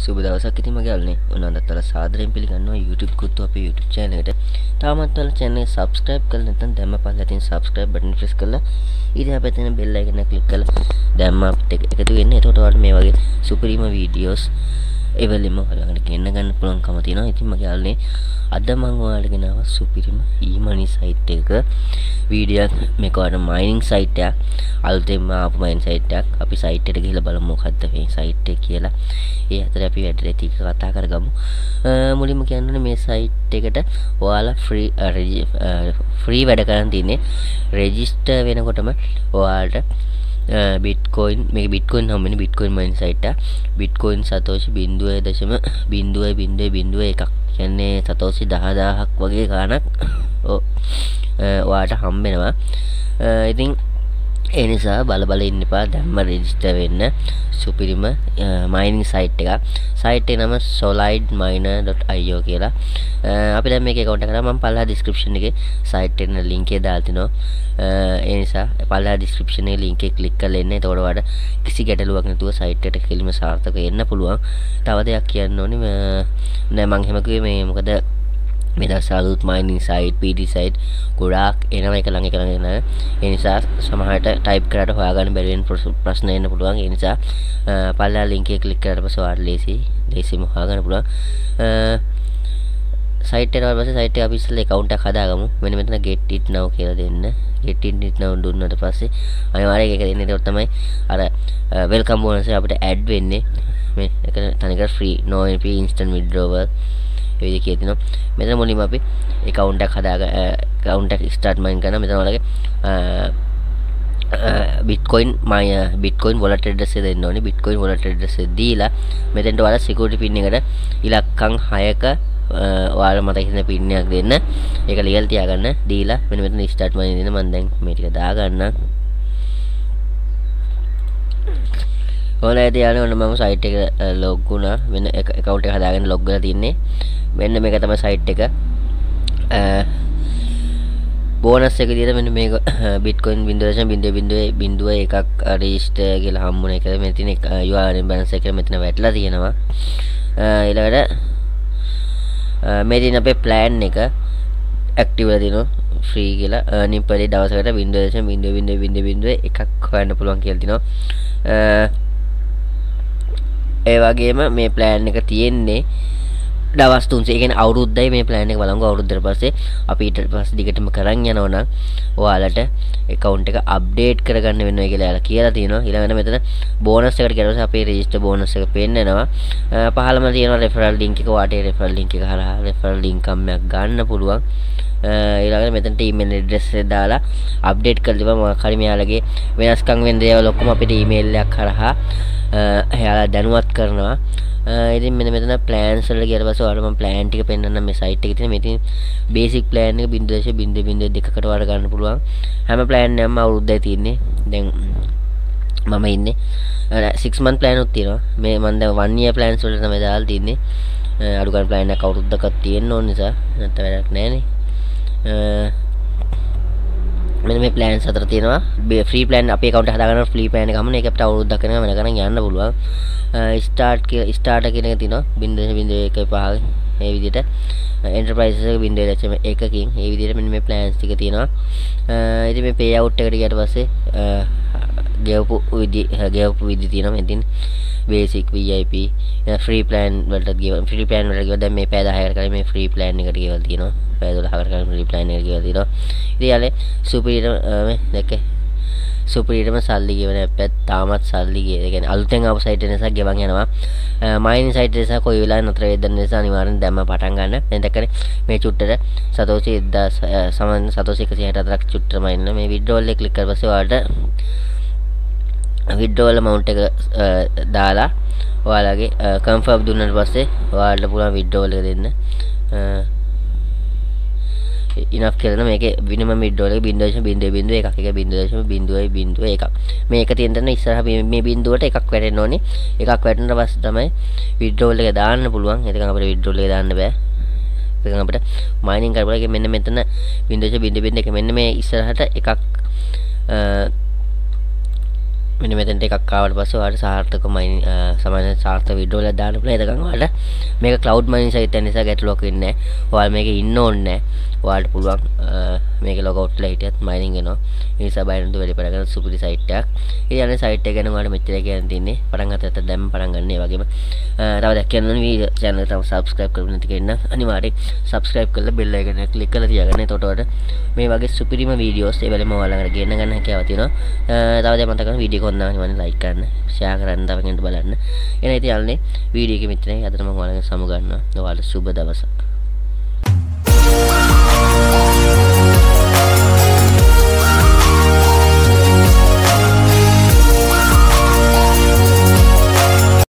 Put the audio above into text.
සුබ දවසක් ඉතින් මගේ අල්නේ උනාදත් වල සාදරයෙන් පිළිගන්නවා YouTube කොත්තුව අපේ YouTube channel එකට. තාමත් වල channel එක subscribe කරලා නැත්නම් දැම්ම පල්ලා තියෙන subscribe button press කරලා ඊට අපේ තියෙන bell icon එක click කරලා දැම්ම අපිට එකතු වෙන්න. එතකොට ඔයාලට මේ වගේ සුපිරිම videos එවලෙම ඔයාලට ගන්න පුළුවන්කම තියෙනවා. ඉතින් මගේ අල්නේ අද මම ඔයාලට ගෙනාවා සුපිරිම e-money site එක වීඩියෝ එකක්. මේක ඔයාලට mining site එකක්. අලුතෙන්ම ආපු mining site එකක්. අපි site එකට ගිහලා බලමු මොකද්ද මේ site එක කියලා. ඒ අතර අපි වැඩි ටික කතා කරගමු. මුලින්ම කියන්නනේ මේ site එකට ඔයාලා free වැඩ කරන් තියන්නේ. register වෙනකොටම ඔයාලට bitcoin මේක bitcoin හැමෝම bitcoin mining site එක. bitcoin satoshi 0.0.0.01 කියන්නේ satoshi 10000ක් වගේ ගාණක් ඔයාලට හම්බ වෙනවා. ඉතින් ඒ නිසා බල ඉන්න එපා. දැම්ම රෙජිස්ටර් වෙන්න. සුපිරිම mining site එකක්. site එක නම solidminer.io කියලා. අපි දැන් මේක account එක කරා. මම පල්ලා description එකේ site එක link එක දාලා තිනවා. ඒ නිසා පල්ලා description එකේ link එක click කරලා එන්න. එතකොට ඔයාලට කිසි ගැටලුවක් නැතුව site එකට කෙලිම සාර්ථක වෙන්න පුළුවන්. තව දෙයක් කියන්න ඕනේ. නෑ මම එහෙම කිව්වේ මේ මොකද මේ දවස් අලුත් mining site PT site ගොඩාක් එනවා එක ළඟ එන. ඒ නිසා සමහරට type කරලා හොයාගන්න බැරි වෙන ප්‍රශ්න එන්න පුළුවන්. ඒ නිසා පල්ලා link එක click කරලා පස්සේ ඔයාලට ලේසියෙන්ම හොයාගන්න පුළුවන්. site එකට පස්සේ site එක අපි ඉස්සෙල්ලා account එකක් හදාගමු. මෙන්න මෙතන get it now කියලා දෙන්න. get it now දුන්නාට පස්සේ අනිවාර්යයෙන් ඒක දෙන්න. ඒක තමයි අර welcome bonus එක අපිට add වෙන්නේ. මේ එක තනිකර free no NP instant withdrawal ඒ විදිහට කියනවා. මෙතන මුලින්ම අපි account එකක් account එක start mine කරනවා. මෙතන ඔයාලගේ bitcoin wallet address එක දෙන්න ඕනේ. bitcoin wallet address එක දීලා මෙතෙන්ට ඔයාලා security pin එකට ඉලක්කම් 6ක ඔයාලා මතක හිටින pin එකක් දෙන්න. ඒක ලියලා තියාගන්න. දීලා මෙන්න මෙතන start mine දෙන්න. මම දැන් මේ ටික දාගන්නම්. ඔයාලා යන්නේ ඔන්න මම site එක log වුණා. වෙන account එක හදාගෙන log කරලා තින්නේ. මෙන්න මේක තමයි site එක. බෝනස් එක විදිහට මෙන්න මේක bitcoin 0.0.01ක් register කියලා හම්බුන එක. මෙතන තියෙන URL balance එක මෙතන වැටලා තියෙනවා. ඊළඟට මේ තියෙන අපේ plan එක active වෙලා තියෙනවා. free කියලා earning per day දවසකට 0.0.0.01ක් හොයන්න පුළුවන් කියලා තියෙනවා. ඒ වගේම මේ plan එක තියෙන්නේ දවස් 300. ඒ කියන්නේ අවුරුද්දයි මේ plan එක බලංගු. අවුරුද්දට පස්සේ අපි ඊට පස්සේ දිගටම කරන් යනවා නම් ඔයාලට account එක update කරගන්න වෙනවා කියලා යාලා කියලා තියෙනවා. ඊළඟට මෙතන bonus එකට ගියාම අපේ register bonus එක පෙන්නනවා. පහළම තියෙනවා referral link එක. ඔයාට ඒ referral link එක හරහා referral income එකක් ගන්න පුළුවන්. ඊළඟට මෙතනට email address එක දාලා update කරලා ඉවම හරි මෙයාලගේ වෙනස්කම් වෙන දේවල් ඔක්කොම අපිට email එකක් හරහා එයාලා දැනුවත් කරනවා. ඉතින් මෙන්න මෙතන plans වල ගියට පස්සේ ඔයාලට මම plan ටික පෙන්නන්නම්. මේ site එකේ තියෙන මෙතන basic plan එක 0.0.02කට වඩා ගන්න පුළුවන්. හැම plan එකක්ම අවුරුද්දයි තියෙන්නේ. දැන් මම ඉන්නේ 6 month plan උත් තියෙනවා. මේ මම දැන් 1 year plans වල තමයි දාලා තින්නේ. අඩු ගන්න plan එකක් අවුරුද්දක තියෙන්න ඕන නිසා නැත්නම් වැඩක් නැහැ නේ. මෙන්න මේ plans හතර තියෙනවා. free plan අපි account එක හදාගන්න free plan එක ගමන. ඒක අපිට අවුරුද්දක් වෙනකම් වෙන ගණන් යන්න පුළුවන්. start කියන එක තියෙනවා 0.0.15 මේ විදිහට. enterprises එක 0.1කින් ඒ විදිහට මෙන්න මේ plans ටික තියෙනවා. ඉතින් මේ pay out එකට ගියට පස්සේ ගෙවපු විදි තියෙනවා. මෙතන basic VIP free plan වලට ගියොත් දැන් මේ පැය 10කට කලින් මේ free plan එකට ගෙවලා තියෙනවා. පැය 12කට කලින් free plan එකට ගෙවලා තියෙනවා. ඉතින් යාලේ superior දැක්කේ superiorම සල්ලි ගෙවන පැත් තාමත් සල්ලි ගේ. ඒ කියන්නේ අලුතෙන් ආපු site එක නිසා ගෙවන් යනවා. mining site එක නිසා කොයි වෙලාවෙ නතර වෙයිද නිසා අනිවාර්යෙන් දැම්ම පටන් ගන්න. දැන් දැක්කනේ මේ චුට්ටට satoshi 1000 සමාන satoshi 164ක් චුට්ටට මයින් මේ withdrawal එක click කරලා පස්සේ ඔයාලට withdrawal amount එක දාලා ඔයාලගේ confirm දුන්නාට පස්සේ ඔයාලට පුළුවන් withdrawal එක දෙන්න. enough කියලා මේකේ minimum withdrawal එක 0.0.01ක්. එක 0.0.01. මේක තියෙන තැන ඉස්සරහ මේ බිඳුවට එකක් වැටෙන්න ඕනේ. එකක් වැටුණාට පස්සේ තමයි withdrawal එක දාන්න පුළුවන්. එතකන් අපිට withdrawal එක දාන්න බෑ. එතකන් අපිට mining කරපුවා මෙන්න මෙතන 0.0.01 මෙන්න මේ ඉස්සරහට එකක් මෙන්න මෙතනට එකක් ආවට පස්සේ ඔයාලට සාර්ථක මයින් සමාන සාර්ථක වීඩියෝ එකක් දාන්න පුළුවන්. එතකන් ඔයාලට මේක cloud mining site එක නිසා ගැටලුවක් වෙන්නේ නැහැ. ඔයාලා මේකේ ඉන්න ඕනේ නැහැ. ඔයාලට පුළුවන් මේක log out වෙලා හිටියත් mining වෙනවා. ඒ නිසා බය නැතුව වැඩි පටන් ගන්න සුපිරි site එකක්. ඒ යන්නේ site එක ගැන ඔයාලට මෙච්චර කියන්න තියෙන්නේ. පටන් ගන්නත් දැම්ම පටන් ගන්න. ඒ වගේම තව දෙයක් කියන්න ඕනේ වීඩියෝ channel එක තව subscribe කරලා නැති කෙනා අනිවාර්යෙන් subscribe කරලා bell icon එක click කරලා තියාගන්න. එතකොට ඔයාලට මේ වගේ සුපිරිම videos ඒ වෙලෙම ඔයාලා ළඟට ගෙන්න ගන්න හැකියාව තියෙනවා. තව දෙයක් මතක කරගන්න වීඩියෝ එක හොඳ නම් like කරන්න, share කරන්න, තව කෙනෙක්ට බලන්න. එහෙනම් ඉතින් යන්නේ වීඩියෝ එකෙ මෙතනයි. අදට මම ඔයාලගෙන් සමු ගන්නවා. ඔයාලට සුබ දවසක්.